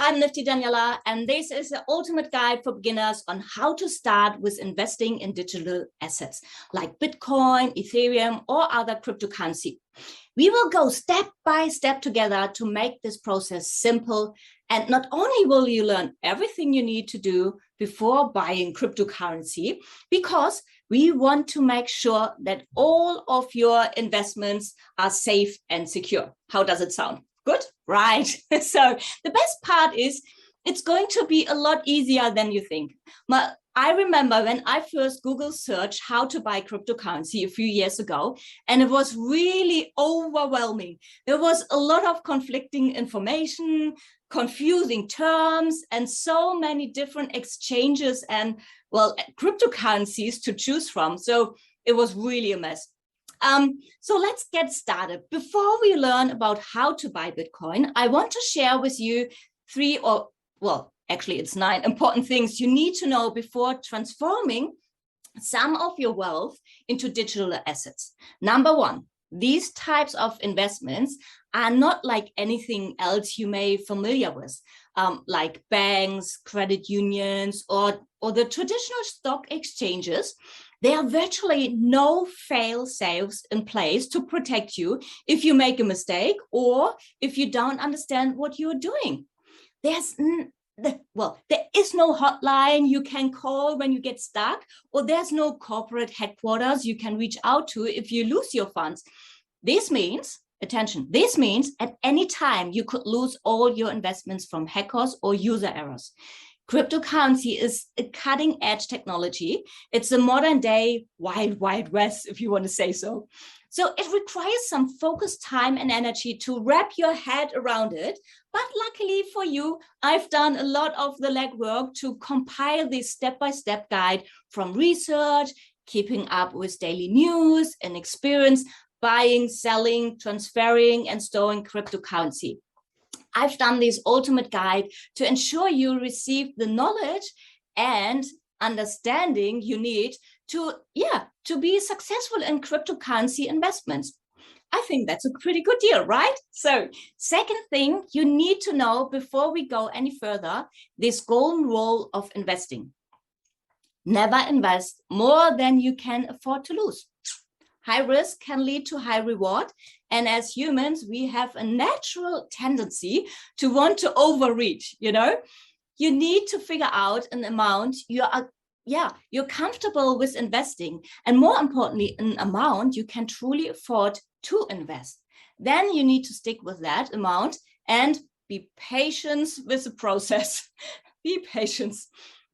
I'm Nifty Daniela, and this is the ultimate guide for beginners on how to start with investing in digital assets like Bitcoin, Ethereum, or other cryptocurrency. We will go step by step together to make this process simple. And not only will you learn everything you need to do before buying cryptocurrency, because we want to make sure that all of your investments are safe and secure. How does it sound? Good, right? So the best part is it's going to be a lot easier than you think. I remember when I first Google searched how to buy cryptocurrency a few years ago, and it was really overwhelming. There was a lot of conflicting information, confusing terms, and so many different exchanges and, well, cryptocurrencies to choose from. So it was really a mess. So let's get started. Before we learn about how to buy Bitcoin, I want to share with you actually it's 9 important things you need to know before transforming some of your wealth into digital assets. Number 1, these types of investments are not like anything else you may be familiar with, like banks, credit unions, or the traditional stock exchanges. There are virtually no fail-safes in place to protect you if you make a mistake or if you don't understand what you're doing. There is no hotline you can call when you get stuck, or there's no corporate headquarters you can reach out to if you lose your funds. This means, attention, this means at any time you could lose all your investments from hackers or user errors. Cryptocurrency is a cutting-edge technology. It's a modern-day wild, wild west, if you want to say so. So it requires some focused time and energy to wrap your head around it. But luckily for you, I've done a lot of the legwork to compile this step-by-step guide from research, keeping up with daily news, and experience buying, selling, transferring, and storing cryptocurrency. I've done this ultimate guide to ensure you receive the knowledge and understanding you need to be successful in cryptocurrency investments. I think that's a pretty good deal, right? So, second thing you need to know before we go any further, this golden rule of investing. Never invest more than you can afford to lose. High risk can lead to high reward. And as humans, we have a natural tendency to want to overreach, You need to figure out an amount you're comfortable with investing. And more importantly, an amount you can truly afford to invest. Then you need to stick with that amount and be patient with the process. Be patient.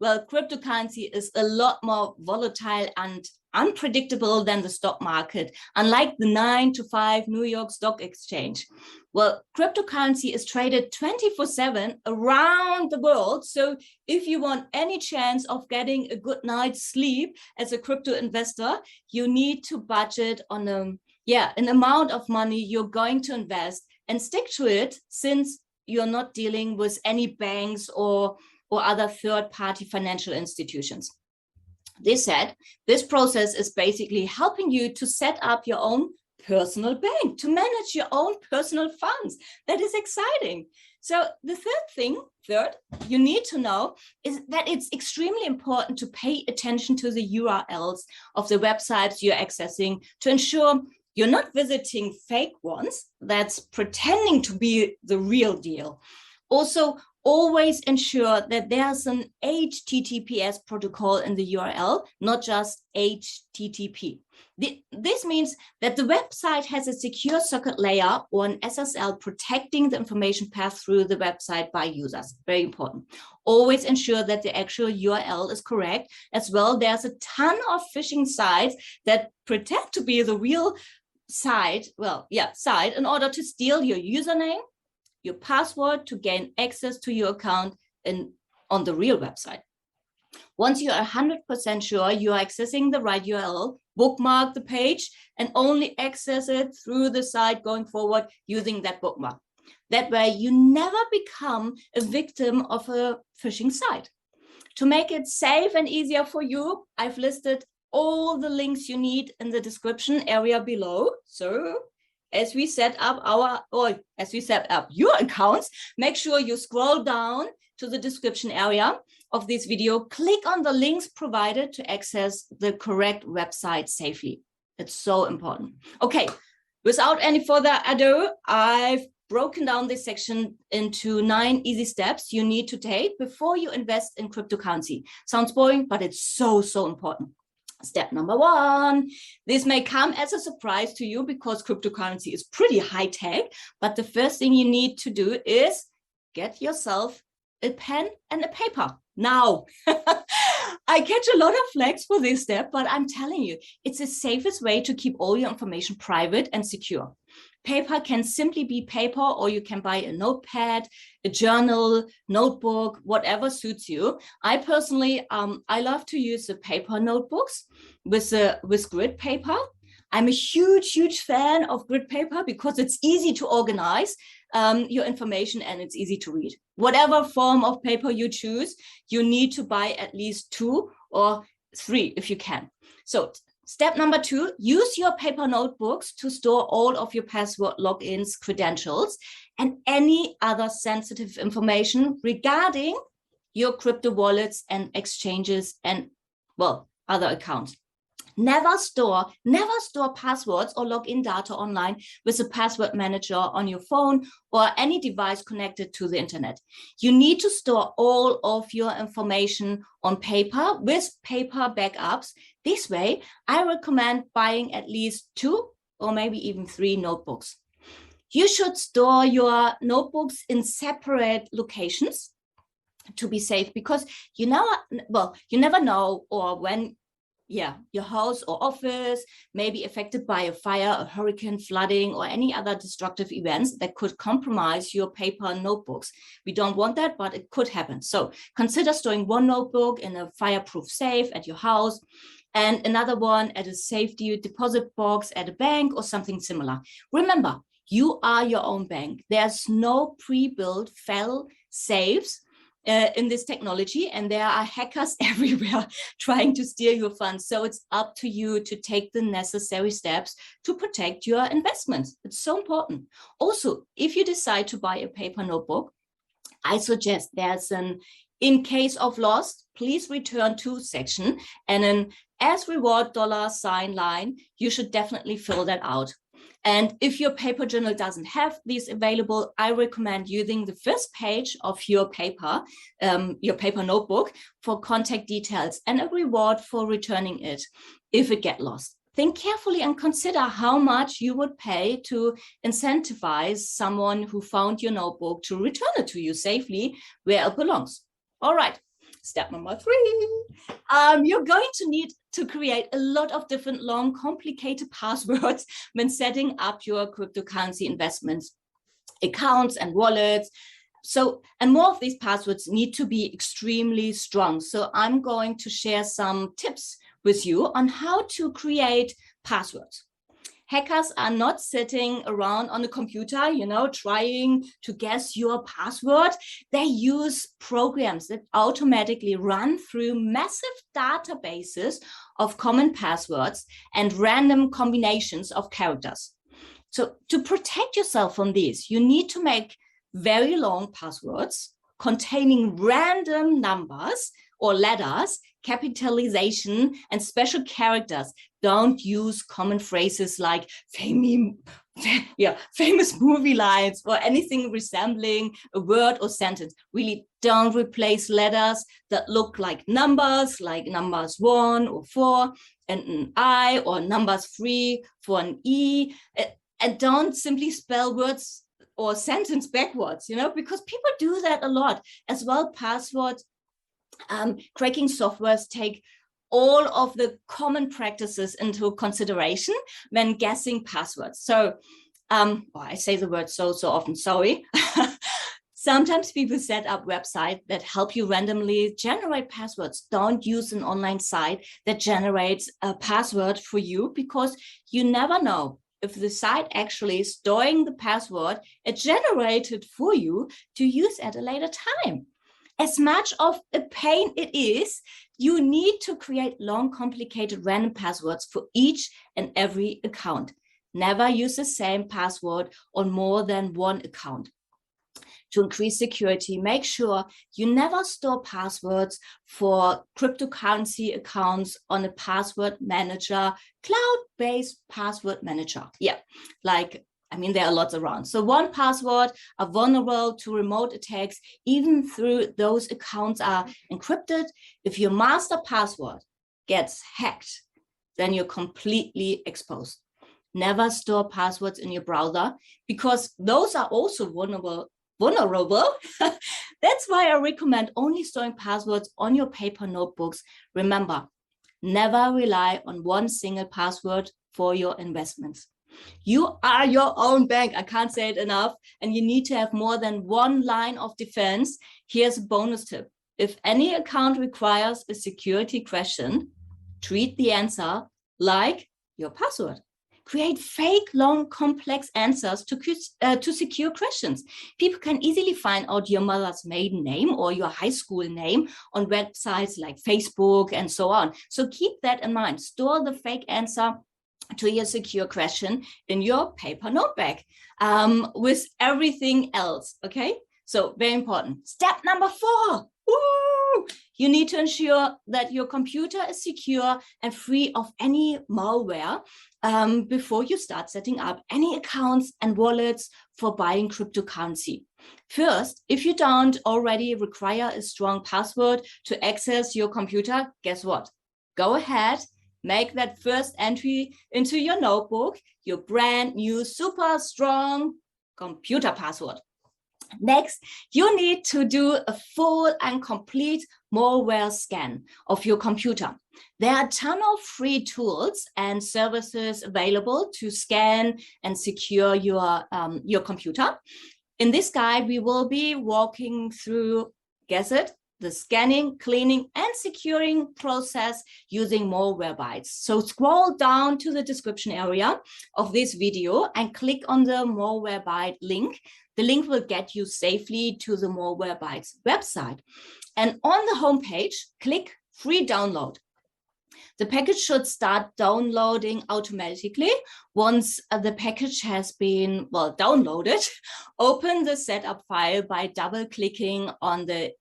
Well, cryptocurrency is a lot more volatile and unpredictable than the stock market, unlike the 9 to 5 New York Stock Exchange. Well, cryptocurrency is traded 24/7 around the world. So if you want any chance of getting a good night's sleep as a crypto investor, you need to budget on an amount of money you're going to invest and stick to it, since you're not dealing with any banks or other third-party financial institutions. This said, this process is basically helping you to set up your own personal bank, to manage your own personal funds. That is exciting. So the third you need to know is that it's extremely important to pay attention to the URLs of the websites you're accessing to ensure you're not visiting fake ones that's pretending to be the real deal. Also, always ensure that there's an HTTPS protocol in the URL, not just HTTP. This means that the website has a secure socket layer or an SSL protecting the information passed through the website by users. Very important. Always ensure that the actual URL is correct. As well, there's a ton of phishing sites that pretend to be the real site in order to steal your username, your password, to gain access to your account on the real website. Once you are 100% sure you are accessing the right URL, bookmark the page and only access it through the site going forward using that bookmark. That way, you never become a victim of a phishing site. To make it safe and easier for you, I've listed all the links you need in the description area below. So as we set up your accounts, make sure you scroll down to the description area of this video, click on the links provided to access the correct website safely. It's so important. Okay, without any further ado, I've broken down this section into 9 easy steps you need to take before you invest in cryptocurrency. Sounds boring, but it's so important. Step number 1, this may come as a surprise to you because cryptocurrency is pretty high tech, but the first thing you need to do is get yourself a pen and a paper now. I catch a lot of flags for this step, but I'm telling you, it's the safest way to keep all your information private and secure. Paper can simply be paper, or you can buy a notepad, a journal, notebook, whatever suits you. I personally, I love to use the paper notebooks with grid paper. I'm a huge fan of grid paper because it's easy to organize your information and it's easy to read. Whatever form of paper you choose, you need to buy at least 2 or 3 if you can. So step number 2, use your paper notebooks to store all of your password, logins, credentials, and any other sensitive information regarding your crypto wallets and exchanges and, well, other accounts. Never store passwords or login data online with a password manager on your phone or any device connected to the internet. You need to store all of your information on paper with paper backups. This way, I recommend buying at least 2 or maybe even 3 notebooks. You should store your notebooks in separate locations to be safe, because you never know or when your house or office may be affected by a fire, a hurricane, flooding, or any other destructive events that could compromise your paper notebooks. We don't want that, but it could happen. So consider storing one notebook in a fireproof safe at your house and another one at a safety deposit box at a bank or something similar. Remember, you are your own bank. There's no pre-built fail safes in this technology, and there are hackers everywhere trying to steal your funds. So it's up to you to take the necessary steps to protect your investments. It's so important. Also, if you decide to buy a paper notebook, I suggest there's an "in case of loss, please return to" section and an "as reward $sign" line. You should definitely fill that out. And if your paper journal doesn't have these available, I recommend using the first page of your paper notebook for contact details and a reward for returning it if it gets lost. Think carefully and consider how much you would pay to incentivize someone who found your notebook to return it to you safely where it belongs. All right. Step number 3, you're going to need to create a lot of different long, complicated passwords when setting up your cryptocurrency investments, accounts and wallets. And more of these passwords need to be extremely strong. So I'm going to share some tips with you on how to create passwords. Hackers are not sitting around on a computer, trying to guess your password. They use programs that automatically run through massive databases of common passwords and random combinations of characters. So to protect yourself from these, you need to make very long passwords containing random numbers or letters, capitalization, and special characters. Don't use common phrases like famous movie lines or anything resembling a word or sentence. Really don't replace letters that look like numbers 1 or 4 and an I, or numbers 3 for an E. And don't simply spell words or sentence backwards, because people do that a lot. As well, passwords cracking softwares take all of the common practices into consideration when guessing passwords. So I say the word so often, sorry. Sometimes people set up websites that help you randomly generate passwords. Don't use an online site that generates a password for you, because you never know if the site actually is storing the password it generated for you to use at a later time. As much of a pain it is, you need to create long, complicated random passwords for each and every account. Never use the same password on more than one account. To increase security, make sure you never store passwords for cryptocurrency accounts on a password manager, cloud-based password manager. Yeah, like, I mean, there are lots around. So 1Password are vulnerable to remote attacks, even though those accounts are encrypted. If your master password gets hacked, then you're completely exposed. Never store passwords in your browser because those are also vulnerable. That's why I recommend only storing passwords on your paper notebooks. Remember, never rely on one single password for your investments. You are your own bank. I can't say it enough. And you need to have more than one line of defense. Here's a bonus tip. If any account requires a security question, treat the answer like your password. Create fake, long, complex answers to secure questions. People can easily find out your mother's maiden name or your high school name on websites like Facebook and so on. So keep that in mind. Store the fake answer to your secure question in your paper notebook with everything else, okay? So very important. Step number 4. Woo! You need to ensure that your computer is secure and free of any malware before you start setting up any accounts and wallets for buying cryptocurrency. First, if you don't already require a strong password to access your computer, guess what? Go ahead, make that first entry into your notebook, your brand new super strong computer password. Next, you need to do a full and complete malware scan of your computer. There are a ton of free tools and services available to scan and secure your computer. In this guide, we will be walking through, guess it, the scanning, cleaning, and securing process using Malwarebytes. So scroll down to the description area of this video and click on the Malwarebyte link. The link will get you safely to the Malwarebytes website. And on the homepage, click free download. The package should start downloading automatically. Once the package has been, well, downloaded, open the setup file by double-clicking on it.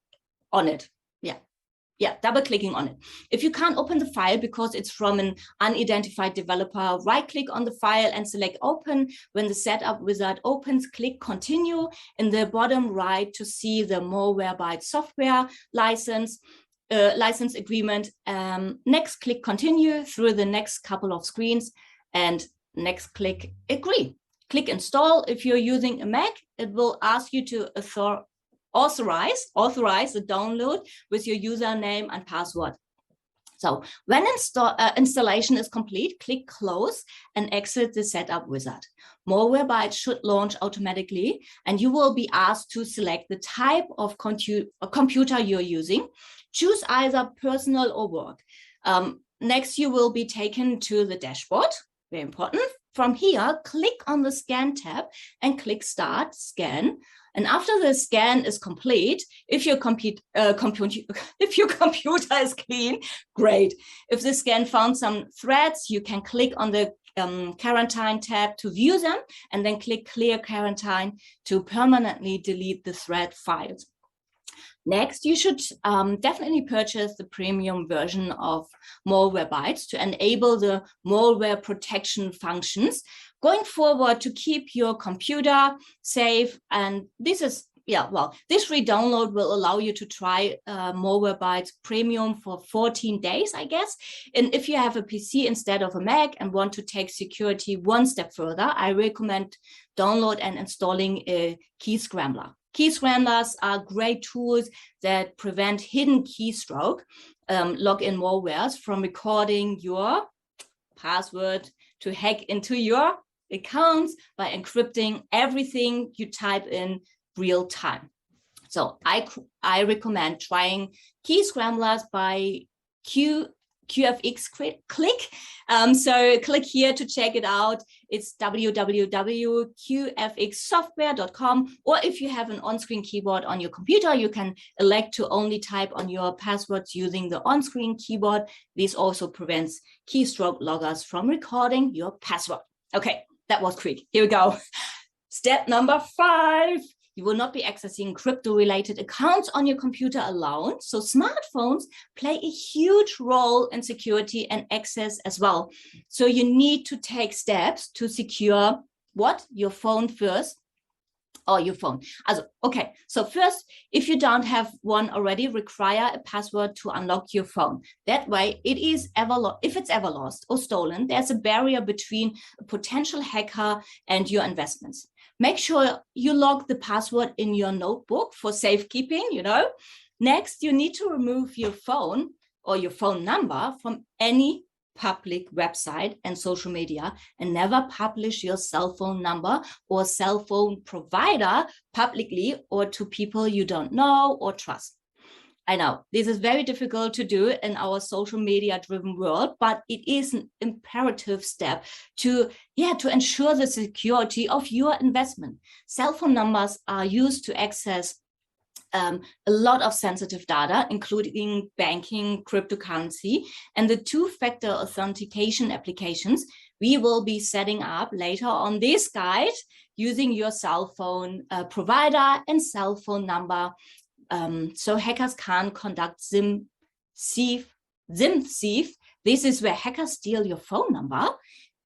Double-clicking on it. If you can't open the file because it's from an unidentified developer, right-click on the file and select Open. When the setup wizard opens, click Continue in the bottom right to see the Malwarebytes software license agreement. Next, click Continue through the next couple of screens, and next, click Agree. Click Install. If you're using a Mac, it will ask you to authorize the download with your username and password. So when installation is complete, click Close and exit the setup wizard. Malwarebytes should launch automatically, and you will be asked to select the type of computer you're using. Choose either personal or work. Next, you will be taken to the dashboard. Very important. From here, click on the Scan tab and click Start Scan. And after the scan is complete, if your computer is clean, great. If the scan found some threads, you can click on the quarantine tab to view them, and then click Clear Quarantine to permanently delete the thread files. Next, you should definitely purchase the premium version of Malwarebytes to enable the malware protection functions going forward to keep your computer safe. And this is, this free download will allow you to try Malwarebytes Premium for 14 days, I guess. And if you have a PC instead of a Mac and want to take security one step further, I recommend download and installing a key scrambler. Key scramblers are great tools that prevent hidden keystroke login malwares from recording your password to hack into your accounts by encrypting everything you type in real time. So I recommend trying key scramblers by QFX click. So click here to check it out. It's www.qfxsoftware.com, or if you have an on-screen keyboard on your computer, you can elect to only type on your passwords using the on-screen keyboard. This also prevents keystroke loggers from recording your password. Okay, that was quick. Here we go. Step number 5. You will not be accessing crypto-related accounts on your computer alone. So smartphones play a huge role in security and access as well. So you need to take steps to secure what? Your phone first. Or your phone. Okay, so first, if you don't have one already, require a password to unlock your phone. That way, if it's ever lost or stolen, there's a barrier between a potential hacker and your investments. Make sure you log the password in your notebook for safekeeping, Next, you need to remove your phone or your phone number from any public website and social media, and never publish your cell phone number or cell phone provider publicly or to people you don't know or trust. I know this is very difficult to do in our social media driven world, but it is an imperative step to ensure the security of your investment. Cell phone numbers are used to access a lot of sensitive data, including banking, cryptocurrency, and the two-factor authentication applications we will be setting up later on this guide using your cell phone provider and cell phone number, so hackers can't conduct SIM thief. This is where hackers steal your phone number,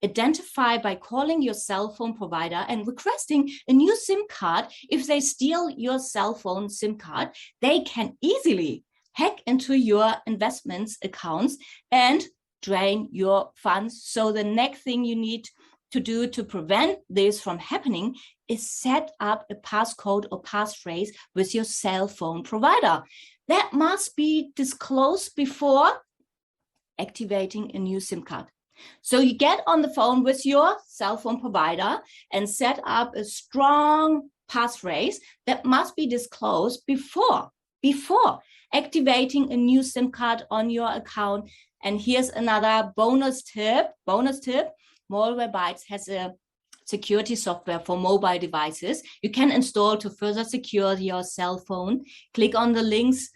identify by calling your cell phone provider and requesting a new SIM card. If they steal your cell phone SIM card, they can easily hack into your investments accounts and drain your funds. So the next thing you need to do to prevent this from happening is set up a passcode or passphrase with your cell phone provider. That must be disclosed before activating a new SIM card. So you get on the phone with your cell phone provider and set up a strong passphrase that must be disclosed before activating a new SIM card on your account. And here's another bonus tip. Malwarebytes has a security software for mobile devices you can install to further secure your cell phone. Click on the links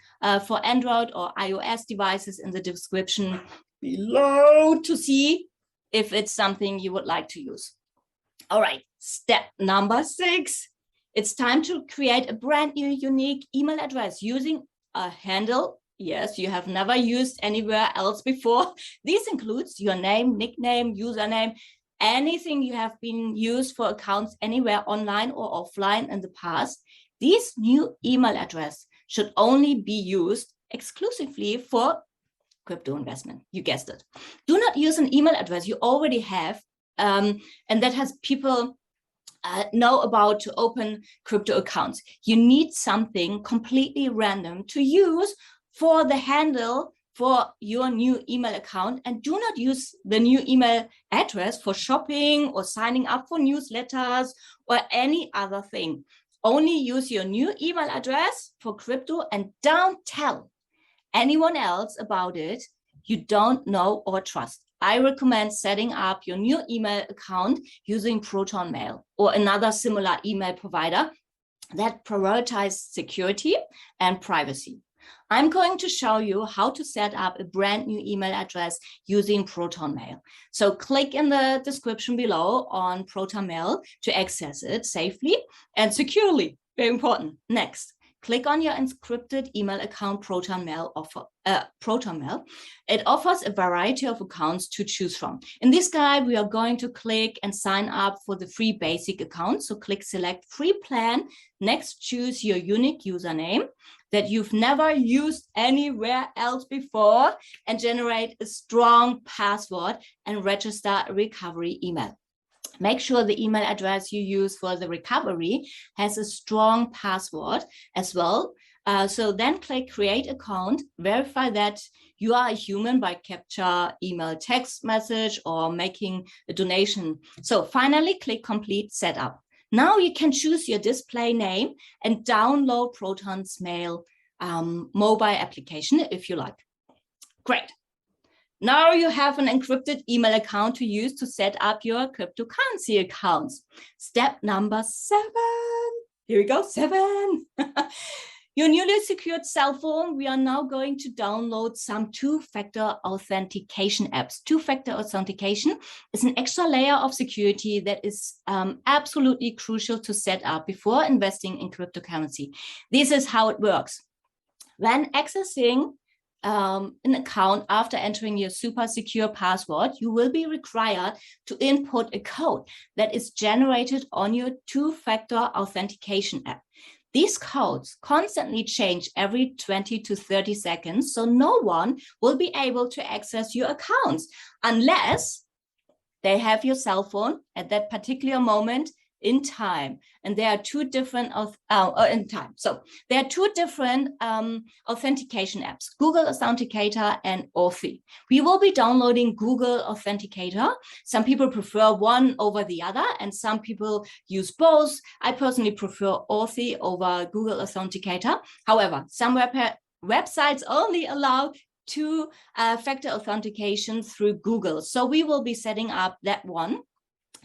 for Android or iOS devices in the description below to see if it's something you would like to use. All right, step number 6. It's time to create a brand new unique email address using a handle yes you have never used anywhere else before. This includes your name, nickname, username, anything you have been used for accounts anywhere online or offline in the past. This new email address should only be used exclusively for crypto investment. You guessed it. Do not use an email address you already have and that has people know about to open crypto accounts. You need something completely random to use for the handle for your new email account, and do not use the new email address for shopping or signing up for newsletters or any other thing. Only use your new email address for crypto and don't tell anyone else about it you don't know or trust. I recommend setting up your new email account using Proton Mail or another similar email provider that prioritizes security and privacy. I'm going to show you how to set up a brand new email address using Proton Mail. So click in the description below on Proton Mail to access it safely and securely. Very important. Next, click on your encrypted email account Proton Mail. It offers a variety of accounts to choose from. In this guide, we are going to click and sign up for the free basic account. So click select free plan. Next, choose your unique username that you've never used anywhere else before and generate a strong password and register a recovery email. Make sure the email address you use for the recovery has a strong password as well. So then click create account, verify that you are a human by capture, email, text message, or making a donation. So finally click complete setup. Now you can choose your display name and download Proton's Mail mobile application if you like. Great. Now you have an encrypted email account to use to set up your cryptocurrency accounts. Step number 7. Here we go, 7. your newly secured cell phone, we are now going to download some two-factor authentication apps. Two-factor authentication is an extra layer of security that is absolutely crucial to set up before investing in cryptocurrency. This is how it works. When accessing an account after entering your super secure password, you will be required to input a code that is generated on your two-factor authentication app. These codes constantly change every 20 to 30 seconds, so no one will be able to access your accounts unless they have your cell phone at that particular moment in time. And there are two different in time. So there are two different authentication apps, Google Authenticator and Authy. We will be downloading Google Authenticator. Some people prefer one over the other, and some people use both. I personally prefer Authy over Google Authenticator. However, some websites only allow two-factor authentication through Google. So we will be setting up that one.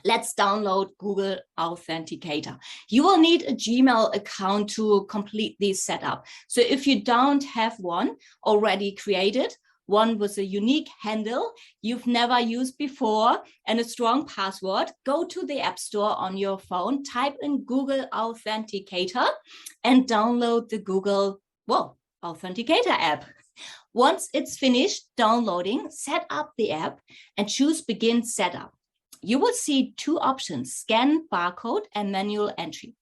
Let's download Google Authenticator. You will need a Gmail account to complete this setup. So if you don't have one already created, one with a unique handle you've never used before and a strong password, go to the App Store on your phone, type in Google Authenticator and download the Google Authenticator app. Once it's finished downloading, set up the app and choose Begin Setup. You will see two options, scan barcode and manual entry.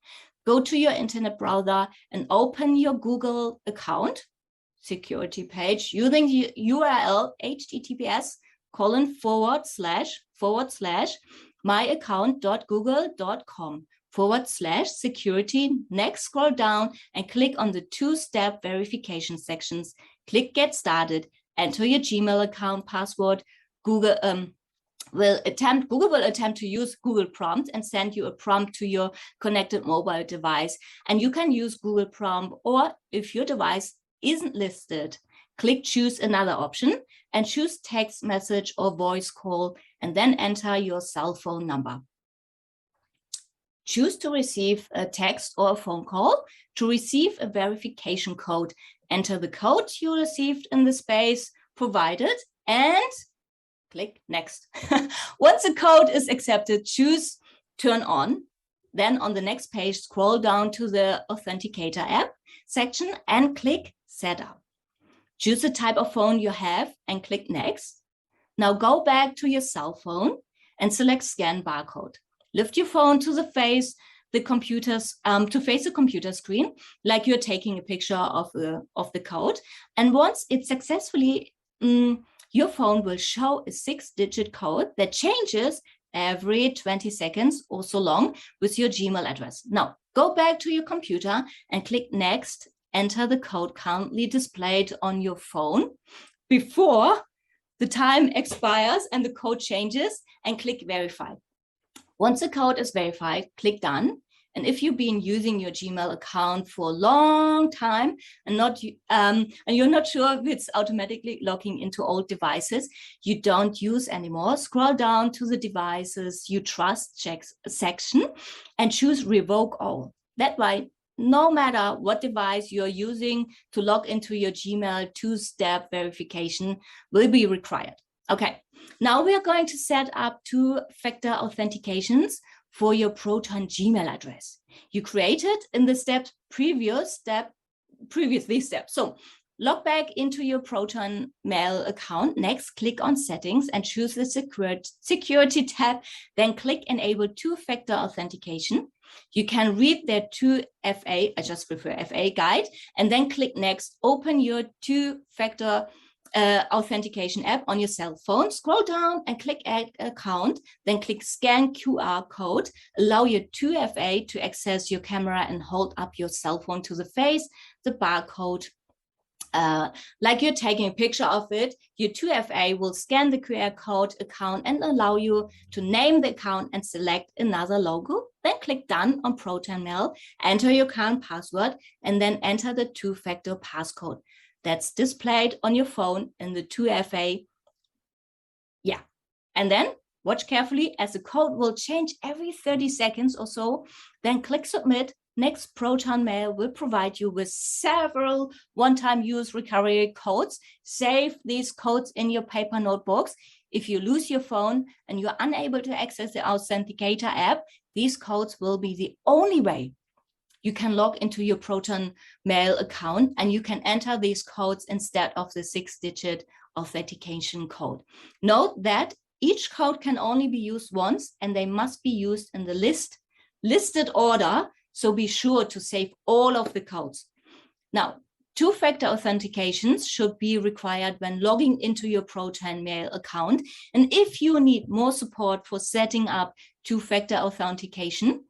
Go to your internet browser and open your Google account security page using the URL https://myaccount.google.com/security. Next, scroll down and click on the two-step verification sections. Click Get Started, enter your Gmail account password. Google will attempt to use Google Prompt and send you a prompt to your connected mobile device. And you can use Google Prompt, or if your device isn't listed, click Choose Another option and choose text message or voice call, and then enter your cell phone number. Choose to receive a text or a phone call. To receive a verification code, enter the code you received in the space provided and click Next. Once the code is accepted, choose Turn On. Then on the next page, scroll down to the Authenticator app section and click Setup. Choose the type of phone you have and click Next. Now go back to your cell phone and select Scan Barcode. Lift your phone to face the computer screen, like you're taking a picture of the code. And once it's successfully your phone will show a 6-digit code that changes every 20 seconds or so long with your Gmail address. Now, go back to your computer and click Next. Enter the code currently displayed on your phone before the time expires and the code changes, and click Verify. Once the code is verified, click Done. And if you've been using your Gmail account for a long time and you're not sure if it's automatically logging into old devices you don't use anymore, scroll down to the devices you trust section and choose Revoke All. That way, no matter what device you're using to log into your Gmail, two-step verification will be required. Okay, now we are going to set up two-factor authentications for your Proton Gmail address you created in the previously step. So log back into your Proton Mail account. Next, click on Settings and choose the Security tab. Then click Enable Two-Factor Authentication. You can read their 2FA, I just prefer FA guide, and then click Next. Open your two-factor authentication app on your cell phone. Scroll down and click Add Account, then click Scan QR Code. Allow your 2FA to access your camera and hold up your cell phone to the face. The barcode, like you're taking a picture of it, your 2FA will scan the QR code account and allow you to name the account and select another logo. Then click Done on Proton Mail, enter your account password, and then enter the two-factor passcode that's displayed on your phone in the 2FA. Yeah, and then watch carefully as the code will change every 30 seconds or so. Then click Submit next Proton Mail will provide you with several one-time use recovery codes. Save these codes in your paper notebooks. If you lose your phone and you're unable to access the Authenticator app, these codes will be the only way you can log into your Proton Mail account, and you can enter these codes instead of the 6-digit authentication code. Note that each code can only be used once, and they must be used in the listed order. So be sure to save all of the codes. Now, two-factor authentications should be required when logging into your Proton Mail account. And if you need more support for setting up two-factor authentication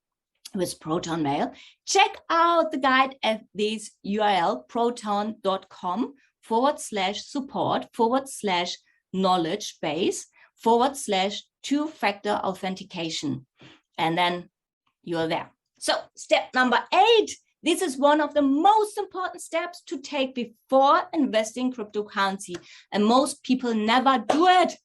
with Proton Mail, check out the guide at this URL, proton.com/support/knowledge base/two-factor authentication. And then you're there. So step number 8, this is one of the most important steps to take before investing cryptocurrency, and most people never do it.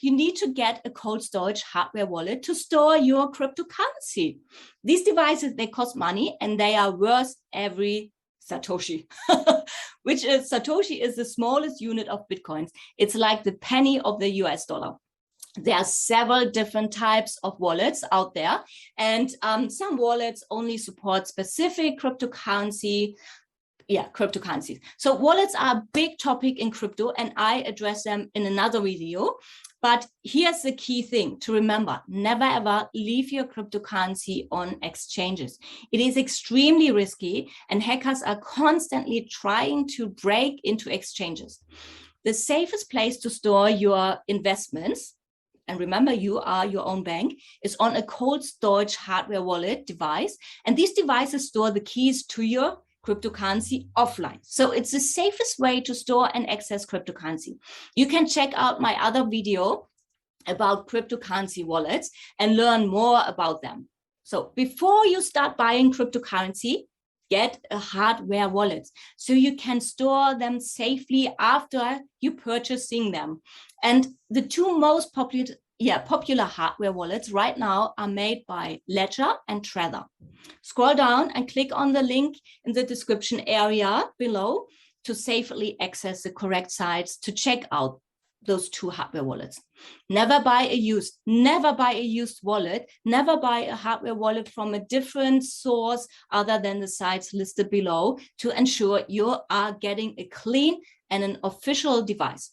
You need to get a cold storage hardware wallet to store your cryptocurrency. These devices, they cost money and they are worth every Satoshi, which is Satoshi is the smallest unit of Bitcoins. It's like the penny of the US dollar. There are several different types of wallets out there, and some wallets only support specific cryptocurrencies. So wallets are a big topic in crypto, and I address them in another video. But here's the key thing to remember: never ever leave your cryptocurrency on exchanges. It is extremely risky, and hackers are constantly trying to break into exchanges. The safest place to store your investments, and remember, you are your own bank, is on a cold storage hardware wallet device. And these devices store the keys to your cryptocurrency offline. So it's the safest way to store and access cryptocurrency. You can check out my other video about cryptocurrency wallets and learn more about them. So before you start buying cryptocurrency, get a hardware wallet so you can store them safely after you purchasing them. And the two most popular hardware wallets right now are made by Ledger and Tether. Scroll down and click on the link in the description area below to safely access the correct sites to check out those two hardware wallets. Never buy a used wallet. Never buy a hardware wallet from a different source other than the sites listed below to ensure you are getting a clean and an official device.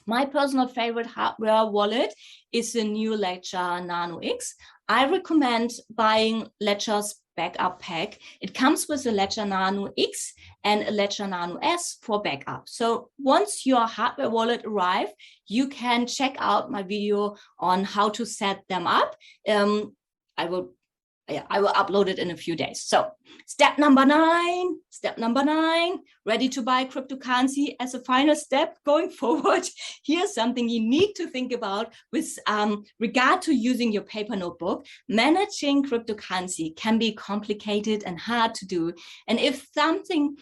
My personal favorite hardware wallet is the new Ledger Nano X. I recommend buying Ledger's backup pack. It comes with a Ledger Nano X and a Ledger Nano S for backup. So once your hardware wallet arrives, you can check out my video on how to set them up. I will upload it in a few days. So step number 9, ready to buy cryptocurrency as a final step going forward. Here's something you need to think about with regard to using your paper notebook. Managing cryptocurrency can be complicated and hard to do. And if something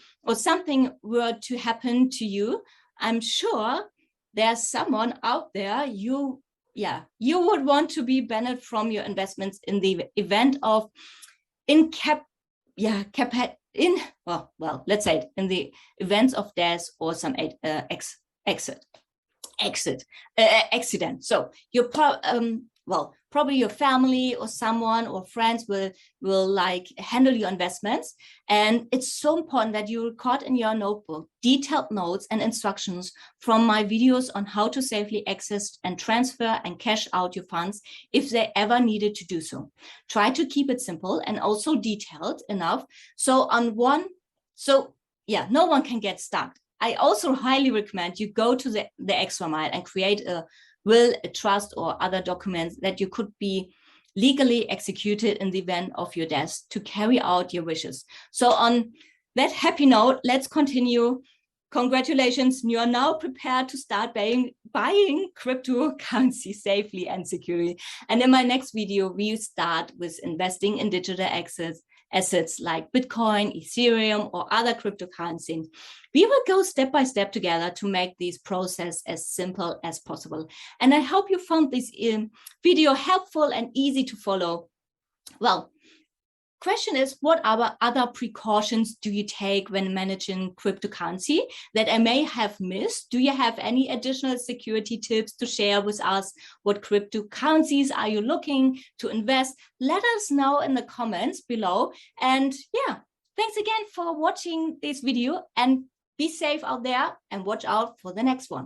were to happen to you, I'm sure there's someone out there you would want to be banned from your investments in the event of let's say in the events of death or some accident. So you're probably your family or someone or friends will like handle your investments. And it's so important that you record in your notebook detailed notes and instructions from my videos on how to safely access and transfer and cash out your funds if they ever needed to do so. Try to keep it simple and also detailed enough no one can get stuck. I also highly recommend you go to the extra mile and create a will, a trust, or other documents that you could be legally executed in the event of your death to carry out your wishes. So on that happy note, let's continue. Congratulations, you are now prepared to start buying cryptocurrency safely and securely. And in my next video, we start with investing in digital assets like Bitcoin, Ethereum, or other cryptocurrencies. We will go step by step together to make this process as simple as possible. And I hope you found this video helpful and easy to follow. Well, question is, what other precautions do you take when managing cryptocurrency that I may have missed? Do you have any additional security tips to share with us? What cryptocurrencies are you looking to invest? Let us know in the comments below. And yeah, thanks again for watching this video, and be safe out there and watch out for the next one.